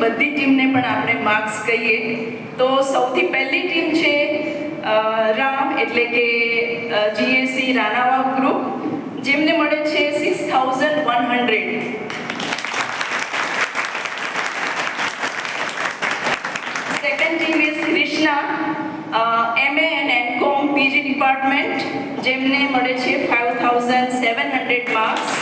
બધી ટીમને પણ આપણે માર્ક્સ કહીએ તો સૌથી પહેલી ટીમ છે રામ એટલે કે જીએસસી રાણાવાવ ગ્રુપ, જેમને મળે છે 6100. Second team is Krishna MA and MCom PG department, જેમને મળે છે 5700 માર્ક્સ.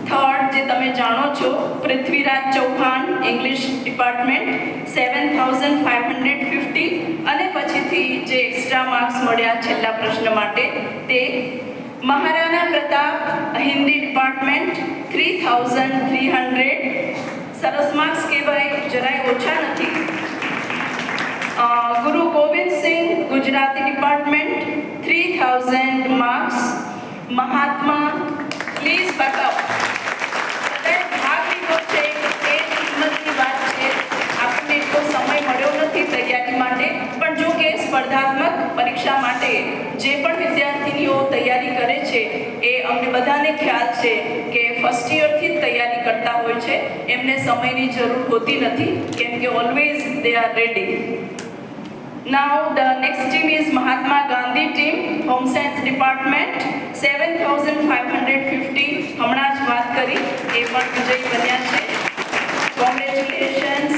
થર્ડ જે તમે જાણો છો પૃથ્વીરાજ ચૌહાણ ઇંગ્લિશ ડિપાર્ટમેન્ટ 7550, અને પછીથી જે એક્સ્ટ્રા માર્ક્સ મળ્યા છેલ્લા પ્રશ્ન માટે તે મહારાણા પ્રતાપ હિન્દી ડિપાર્ટમેન્ટ 3300. સરસ માર્ક્સ કહેવાય, જરાય ઓછા નથી. Guru Govind Singh Gujarati department 3000 marks. Mahatma please બતાવો ભાગ લીધો છે એ કિંમતની વાત છે. આપણને એટલો સમય મળ્યો નથી તૈયારી માટે, પણ જો કે સ્પર્ધાત્મક પરીક્ષા માટે જે પણ વિદ્યાર્થીનીઓ તૈયારી કરે છે એ અમને બધાને ખ્યાલ છે કે ફર્સ્ટ યરથી જ તૈયારી કરતા હોય છે, એમને સમયની જરૂર હોતી નથી કેમ કે always they are ready. Now the next team is Mahatma Gandhi team, Home Science Department 7550. હમણાં જ વાત કરી એ પણ વિજયી બન્યા છે. Congratulations.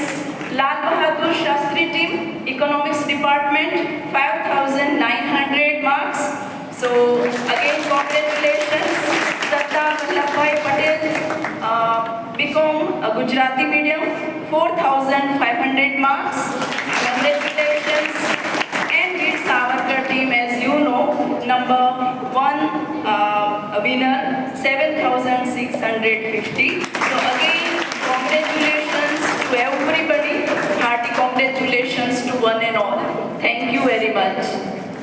Lal Bahadur Shastri team Economics Department 5900 marks. So again congratulations. Sardar Vallabhbhai Patel BCom Gujarati medium 4500 marks. Congratulations. And Veer Savarkar team, as you know, number 1 winner 7650. So again congratulations to everybody. Hearty congratulations to one and all. Thank you very much.